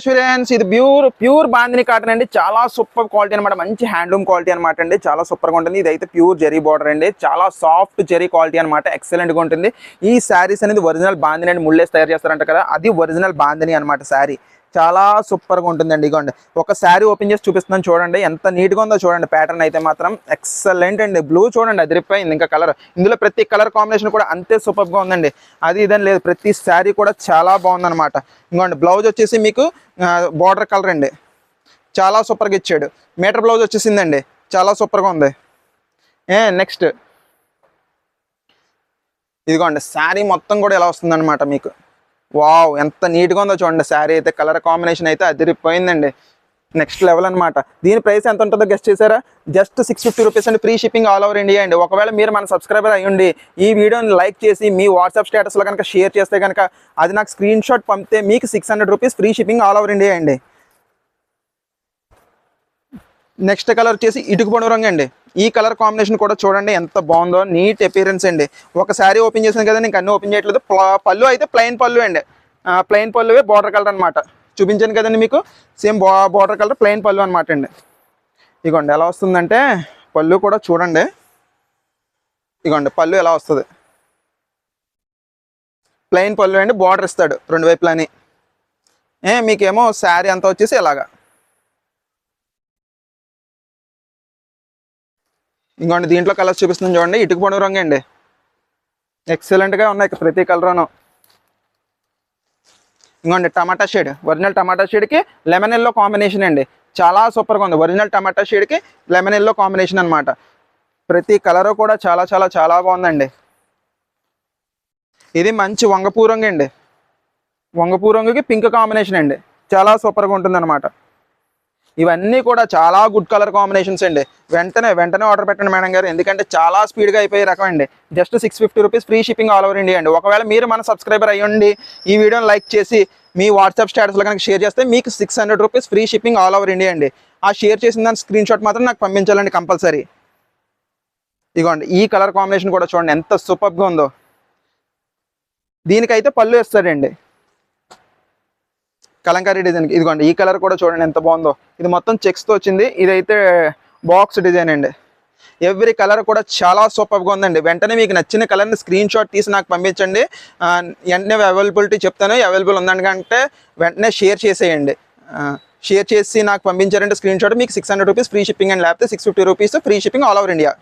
Friends ఇది pure bandhani cotton అండి. చాలా సూపర్ క్వాలిటీ అనమాట. మంచి హ్యాండ్లూమ్ క్వాలిటీ అనమాట అండి. చాలా సూపర్గా ఉంటుంది. ఇది అయితే ప్యూర్ జరీ బార్డర్ అండి. చాలా సాఫ్ట్ జరీ క్వాలిటీ అనమాట. ఎక్సలెంట్గా ఉంటుంది. ఈ శారీస్ అనేది ఒరిజినల్ బాందిని అండి. ముళ్ళేసి తయారు చేస్తారంట కదా, అది ఒరిజినల్ బాందిని అనమాట. శారీ చాలా సూపర్గా ఉంటుందండి. ఇగోండి ఒక శారీ ఓపెన్ చేసి చూపిస్తున్నాను చూడండి. ఎంత నీట్గా ఉందో చూడండి. ప్యాటర్న్ అయితే మాత్రం ఎక్సలెంట్ అండి. బ్లూ చూడండి అదిరిపోయింది. ఇంకా కలర్, ఇందులో ప్రతి కలర్ కాంబినేషన్ కూడా అంతే సూపర్గా ఉందండి. అది ఇదని లేదు, ప్రతి శారీ కూడా చాలా బాగుందన్నమాట. ఇంకోండి బ్లౌజ్ వచ్చేసి మీకు బార్డర్ కలర్ అండి. చాలా సూపర్గా ఇచ్చాడు. మీటర్ బ్లౌజ్ వచ్చేసిందండి. చాలా సూపర్గా ఉంది. నెక్స్ట్ ఇదిగోండి శారీ మొత్తం కూడా ఎలా వస్తుందన్నమాట మీకు. వావ్ ఎంత నీట్గా ఉందో చూడండి. శారీ అయితే కలర్ కాంబినేషన్ అయితే అదిరిపోయిందండి. నెక్స్ట్ లెవెల్ అనమాట. దీని ప్రైస్ ఎంత ఉంటుందో గెస్ట్ చేశారా? జస్ట్ 650 రూపీస్ అండి. Free shipping all over India అండి. ఒకవేళ మీరు మన సబ్స్క్రైబర్ అయ్యండి ఈ వీడియోని లైక్ చేసి మీ వాట్సాప్ స్టేటస్లో కనుక షేర్ చేస్తే కనుక అది నాకు స్క్రీన్ షాట్ పంపితే మీకు 600 rupees free shipping all over India అండి. నెక్స్ట్ కలర్ వచ్చేసి ఇటుకు పొడి రంగు అండి. ఈ కలర్ కాంబినేషన్ కూడా చూడండి ఎంత బాగుందో. నీట్ అపియరెన్స్ అండి. ఒక శారీ ఓపెన్ చేసాను కదా, నీకు అన్నీ ఓపెన్ చేయట్లేదు. పళ్ళు అయితే ప్లెయిన్ పళ్ళు అండి. ప్లెయిన్ పళ్ళువే బార్డర్ కలర్ అనమాట. చూపించాను కదండి మీకు. సేమ్ బార్డర్ కలర్ ప్లెయిన్ పళ్ళు అనమాట అండి. ఇగోండి ఎలా వస్తుందంటే పళ్ళు కూడా చూడండి. ఇగోండి పళ్ళు ఎలా వస్తుంది. ప్లెయిన్ పళ్ళు అండి. బార్డర్ ఇస్తాడు రెండు వైపులని. మీకేమో శారీ అంతా వచ్చేసి ఇలాగా. ఇంకోండి దీంట్లో కలర్స్ చూపిస్తుంది చూడండి. ఇటుకు పొడి రంగు అండి. ఎక్సలెంట్గా ఉన్నాయి ప్రతి కలర్ను. ఇంకోండి టమాటా షేడ్, ఒరిజినల్ టమాటా షేడ్కి లెమన్ ఎల్లో కాంబినేషన్ అండి. చాలా సూపర్గా ఉంది. ఒరిజినల్ టమాటా షేడ్కి లెమన్ ఎల్లో కాంబినేషన్ అనమాట. ప్రతి కలరు కూడా చాలా చాలా చాలా బాగుందండి. ఇది మంచి వంగపూ రంగు అండి. వంగపూ రంగుకి పింక్ కాంబినేషన్ అండి. చాలా సూపర్గా ఉంటుంది అనమాట. ఇవన్నీ కూడా చాలా గుడ్ కలర్ కాంబినేషన్స్ అండి. వెంటనే ఆర్డర్ పెట్టండి మేడం గారు, ఎందుకంటే చాలా స్పీడ్గా అయిపోయే రకం అండి. Just 650 rupees free shipping all over India అండి. ఒకవేళ మీరు మన సబ్స్క్రైబర్ అయ్యండి ఈ వీడియోని లైక్ చేసి మీ వాట్సాప్ స్టేటస్లో కనుక షేర్ చేస్తే మీకు 600 rupees free shipping all over India అండి. ఆ షేర్ చేసిన దాని స్క్రీన్ షాట్ మాత్రం నాకు పంపించాలండి కంపల్సరీ. ఇదిగోండి ఈ కలర్ కాంబినేషన్ కూడా చూడండి ఎంత సూపర్గా ఉందో. దీనికైతే పళ్ళు ఇస్తాడండి కలంకారీ డిజైన్కి. ఇదిగోండి ఈ కలర్ కూడా చూడండి ఎంత బాగుందో. ఇది మొత్తం చెక్స్తో వచ్చింది. ఇదైతే బాక్స్ డిజైన్ అండి. ఎవ్రీ కలర్ కూడా చాలా సూపర్గా ఉందండి. వెంటనే మీకు నచ్చిన కలర్ని స్క్రీన్ షాట్ తీసి నాకు పంపించండి. వెంటనే అవైలబిలిటీ చెప్తాను. అవైలబుల్ ఉందండి అంటే వెంటనే షేర్ చేసేయండి. షేర్ చేసి నాకు పంపించారంటే స్క్రీన్ షాట్ మీకు 600 రూపీస్ ఫ్రీ షిప్పింగ్ అండి. లేకపోతే 650 rupees free shipping all over India.